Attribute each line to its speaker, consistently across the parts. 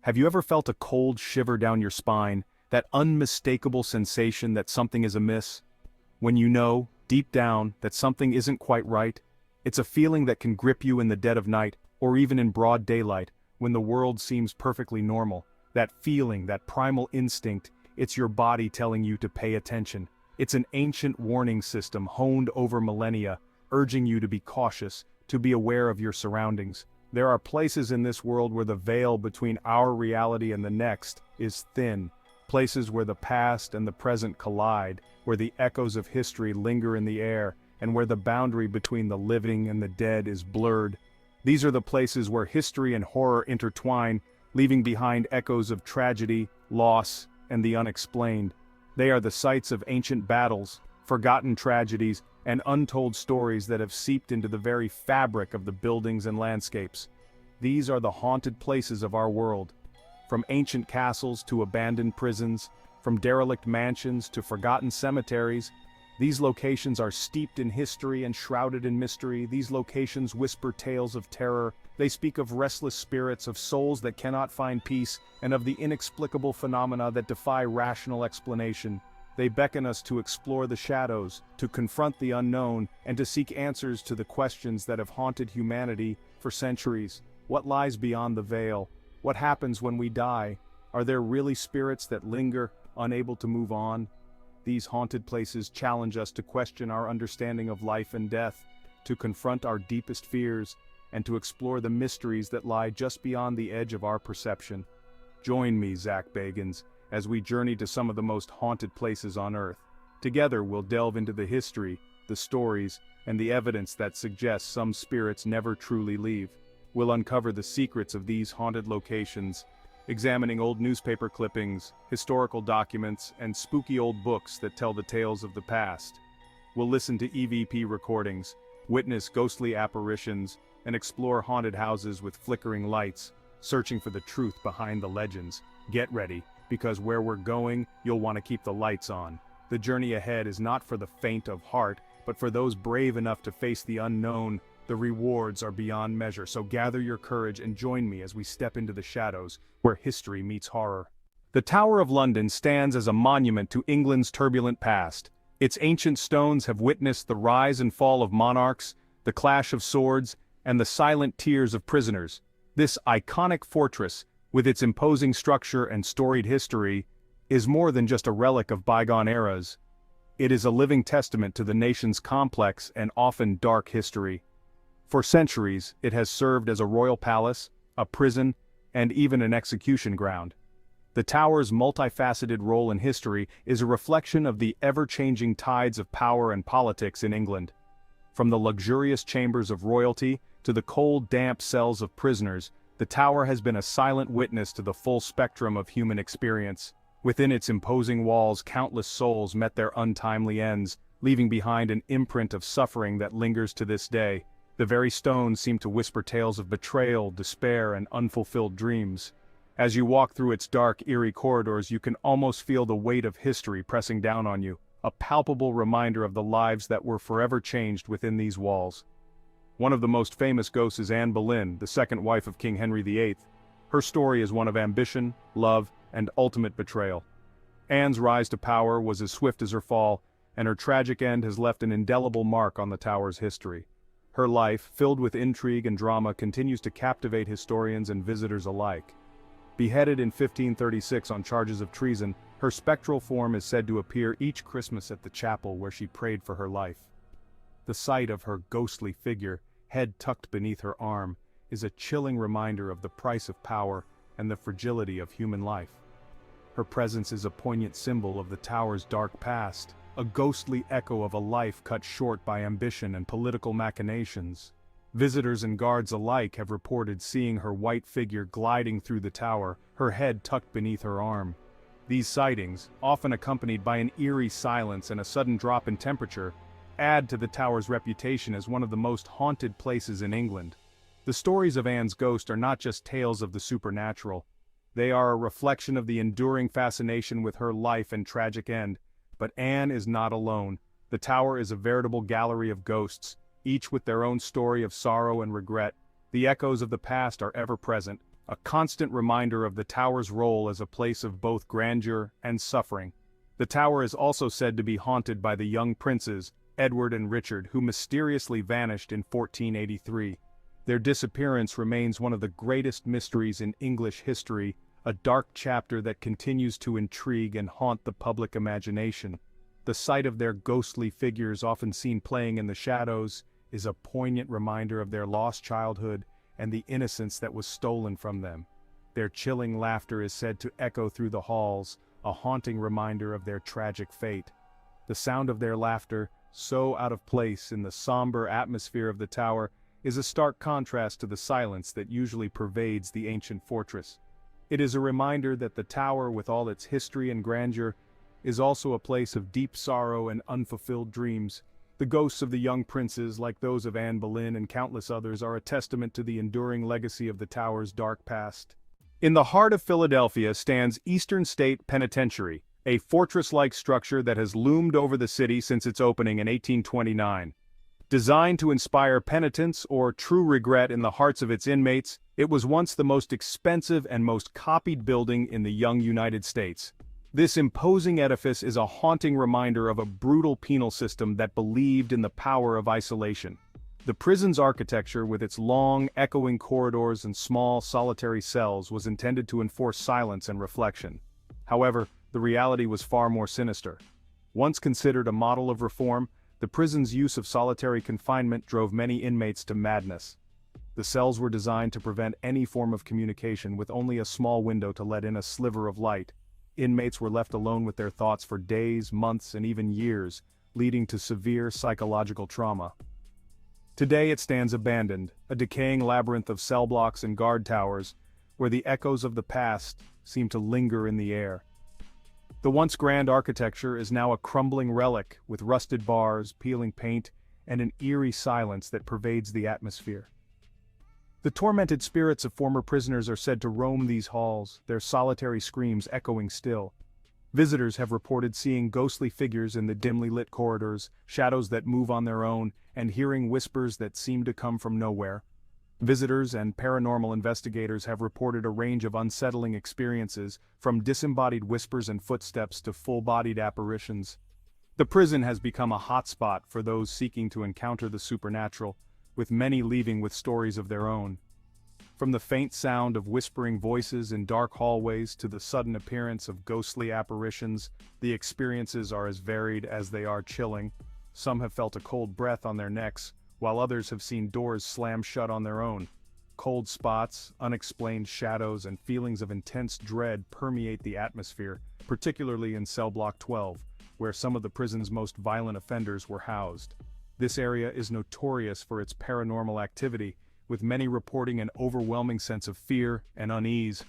Speaker 1: Have you ever felt a cold shiver down your spine, that unmistakable sensation that something is amiss? When you know, deep down, that something isn't quite right? It's a feeling that can grip you in the dead of night, or even in broad daylight, when the world seems perfectly normal. That feeling, that primal instinct, it's your body telling you to pay attention. It's an ancient warning system honed over millennia, urging you to be cautious, to be aware of your surroundings. There are places in this world where the veil between our reality and the next is thin. Places where the past and the present collide, where the echoes of history linger in the air, and where the boundary between the living and the dead is blurred. These are the places where history and horror intertwine, leaving behind echoes of tragedy, loss, and the unexplained. They are the sites of ancient battles, forgotten tragedies, and untold stories that have seeped into the very fabric of the buildings and landscapes. These are the haunted places of our world. From ancient castles to abandoned prisons, from derelict mansions to forgotten cemeteries, these locations are steeped in history and shrouded in mystery. These locations whisper tales of terror. They speak of restless spirits, of souls that cannot find peace, and of the inexplicable phenomena that defy rational explanation. They beckon us to explore the shadows, to confront the unknown, and to seek answers to the questions that have haunted humanity for centuries. What lies beyond the veil? What happens when we die? Are there really spirits that linger, unable to move on? These haunted places challenge us to question our understanding of life and death, to confront our deepest fears, and to explore the mysteries that lie just beyond the edge of our perception. Join me, Zach Bagans, as we journey to some of the most haunted places on Earth. Together we'll delve into the history, the stories, and the evidence that suggests some spirits never truly leave. We'll uncover the secrets of these haunted locations, examining old newspaper clippings, historical documents, and spooky old books that tell the tales of the past. We'll listen to EVP recordings, witness ghostly apparitions, and explore haunted houses with flickering lights, searching for the truth behind the legends. Get ready, because where we're going, you'll want to keep the lights on. The journey ahead is not for the faint of heart, but for those brave enough to face the unknown. The rewards are beyond measure, so gather your courage and join me as we step into the shadows, where history meets horror. The Tower of London stands as a monument to England's turbulent past. Its ancient stones have witnessed the rise and fall of monarchs, the clash of swords, and the silent tears of prisoners. This iconic fortress, with its imposing structure and storied history, is more than just a relic of bygone eras. It is a living testament to the nation's complex and often dark history. For centuries, it has served as a royal palace, a prison, and even an execution ground. The tower's multifaceted role in history is a reflection of the ever-changing tides of power and politics in England. From the luxurious chambers of royalty to the cold, damp cells of prisoners, the tower has been a silent witness to the full spectrum of human experience. Within its imposing walls, countless souls met their untimely ends, leaving behind an imprint of suffering that lingers to this day. The very stones seem to whisper tales of betrayal, despair, and unfulfilled dreams. As you walk through its dark, eerie corridors, you can almost feel the weight of history pressing down on you, a palpable reminder of the lives that were forever changed within these walls. One of the most famous ghosts is Anne Boleyn, the second wife of King Henry VIII. Her story is one of ambition, love, and ultimate betrayal. Anne's rise to power was as swift as her fall, and her tragic end has left an indelible mark on the tower's history. Her life, filled with intrigue and drama, continues to captivate historians and visitors alike. Beheaded in 1536 on charges of treason, her spectral form is said to appear each Christmas at the chapel where she prayed for her life. The sight of her ghostly figure, head tucked beneath her arm, is a chilling reminder of the price of power and the fragility of human life. Her presence is a poignant symbol of the tower's dark past, a ghostly echo of a life cut short by ambition and political machinations. Visitors and guards alike have reported seeing her white figure gliding through the tower, her head tucked beneath her arm. These sightings, often accompanied by an eerie silence and a sudden drop in temperature, add to the tower's reputation as one of the most haunted places in England. The stories of Anne's ghost are not just tales of the supernatural. They are a reflection of the enduring fascination with her life and tragic end. But Anne is not alone. The tower is a veritable gallery of ghosts, each with their own story of sorrow and regret. The echoes of the past are ever present, a constant reminder of the tower's role as a place of both grandeur and suffering. The tower is also said to be haunted by the young princes, Edward and Richard, who mysteriously vanished in 1483. Their disappearance remains one of the greatest mysteries in English history, a dark chapter that continues to intrigue and haunt the public imagination. The sight of their ghostly figures, often seen playing in the shadows, is a poignant reminder of their lost childhood and the innocence that was stolen from them. Their chilling laughter is said to echo through the halls, a haunting reminder of their tragic fate. The sound of their laughter, so out of place in the somber atmosphere of the tower, is a stark contrast to the silence that usually pervades the ancient fortress. It is a reminder that the tower, with all its history and grandeur, is also a place of deep sorrow and unfulfilled dreams. The ghosts of the young princes, like those of Anne Boleyn and countless others, are a testament to the enduring legacy of the tower's dark past. In the heart of Philadelphia stands Eastern State Penitentiary, a fortress-like structure that has loomed over the city since its opening in 1829. Designed to inspire penitence or true regret in the hearts of its inmates, it was once the most expensive and most copied building in the young United States. This imposing edifice is a haunting reminder of a brutal penal system that believed in the power of isolation. The prison's architecture, with its long, echoing corridors and small, solitary cells, was intended to enforce silence and reflection. However, the reality was far more sinister. Once considered a model of reform, the prison's use of solitary confinement drove many inmates to madness. The cells were designed to prevent any form of communication, with only a small window to let in a sliver of light. Inmates were left alone with their thoughts for days, months, and even years, leading to severe psychological trauma. Today it stands abandoned, a decaying labyrinth of cell blocks and guard towers, where the echoes of the past seem to linger in the air. The once grand architecture is now a crumbling relic, with rusted bars, peeling paint, and an eerie silence that pervades the atmosphere. The tormented spirits of former prisoners are said to roam these halls, their solitary screams echoing still. Visitors have reported seeing ghostly figures in the dimly lit corridors, shadows that move on their own, and hearing whispers that seem to come from nowhere. Visitors and paranormal investigators have reported a range of unsettling experiences, from disembodied whispers and footsteps to full-bodied apparitions. The prison has become a hotspot for those seeking to encounter the supernatural, with many leaving with stories of their own. From the faint sound of whispering voices in dark hallways to the sudden appearance of ghostly apparitions, the experiences are as varied as they are chilling. Some have felt a cold breath on their necks, while others have seen doors slam shut on their own. Cold spots, unexplained shadows, and feelings of intense dread permeate the atmosphere, particularly in Cell Block 12, where some of the prison's most violent offenders were housed. This area is notorious for its paranormal activity, with many reporting an overwhelming sense of fear and unease.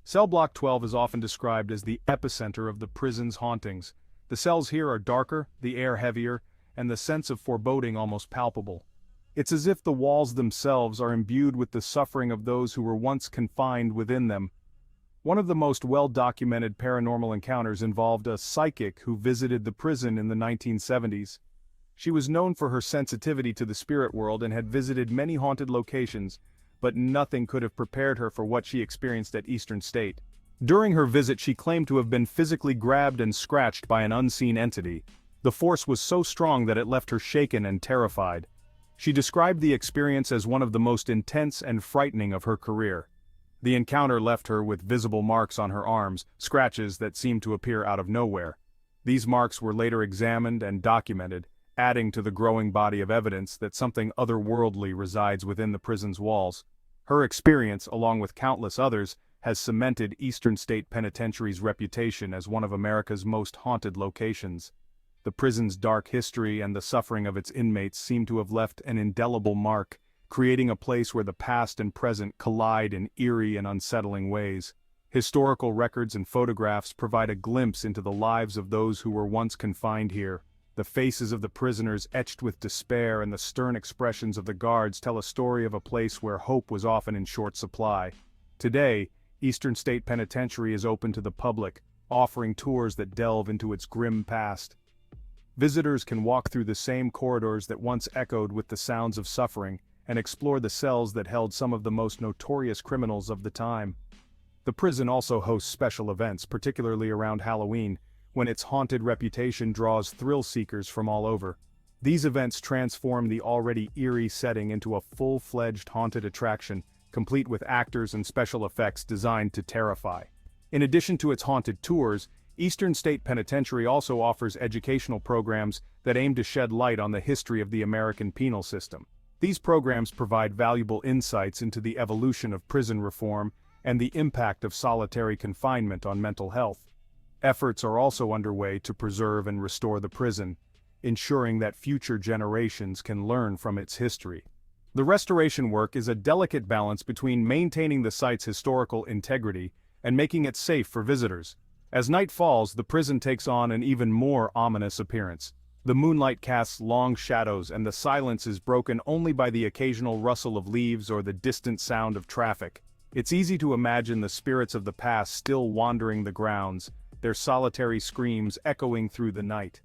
Speaker 1: Cell Block 12 is often described as the epicenter of the prison's hauntings. The cells here are darker, the air heavier, and the sense of foreboding almost palpable. It's as if the walls themselves are imbued with the suffering of those who were once confined within them. One of the most well-documented paranormal encounters involved a psychic who visited the prison in the 1970s. She was known for her sensitivity to the spirit world and had visited many haunted locations, but nothing could have prepared her for what she experienced at Eastern State. During her visit, she claimed to have been physically grabbed and scratched by an unseen entity. The force was so strong that it left her shaken and terrified. She described the experience as one of the most intense and frightening of her career. The encounter left her with visible marks on her arms, scratches that seemed to appear out of nowhere. These marks were later examined and documented, adding to the growing body of evidence that something otherworldly resides within the prison's walls. Her experience, along with countless others, has cemented Eastern State Penitentiary's reputation as one of America's most haunted locations. The prison's dark history and the suffering of its inmates seem to have left an indelible mark, creating a place where the past and present collide in eerie and unsettling ways. Historical records and photographs provide a glimpse into the lives of those who were once confined here. The faces of the prisoners, etched with despair, and the stern expressions of the guards tell a story of a place where hope was often in short supply. Today, Eastern State Penitentiary is open to the public, offering tours that delve into its grim past. Visitors can walk through the same corridors that once echoed with the sounds of suffering, and explore the cells that held some of the most notorious criminals of the time. The prison also hosts special events, particularly around Halloween, when its haunted reputation draws thrill-seekers from all over. These events transform the already eerie setting into a full-fledged haunted attraction, complete with actors and special effects designed to terrify. In addition to its haunted tours, Eastern State Penitentiary also offers educational programs that aim to shed light on the history of the American penal system. These programs provide valuable insights into the evolution of prison reform and the impact of solitary confinement on mental health. Efforts are also underway to preserve and restore the prison, ensuring that future generations can learn from its history. The restoration work is a delicate balance between maintaining the site's historical integrity and making it safe for visitors. As night falls, the prison takes on an even more ominous appearance. The moonlight casts long shadows and the silence is broken only by the occasional rustle of leaves or the distant sound of traffic. It's easy to imagine the spirits of the past still wandering the grounds, their solitary screams echoing through the night.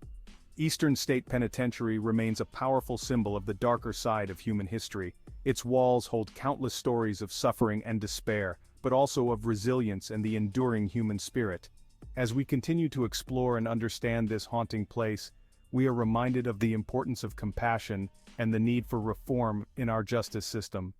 Speaker 1: Eastern State Penitentiary remains a powerful symbol of the darker side of human history. Its walls hold countless stories of suffering and despair, but also of resilience and the enduring human spirit. As we continue to explore and understand this haunting place, we are reminded of the importance of compassion and the need for reform in our justice system.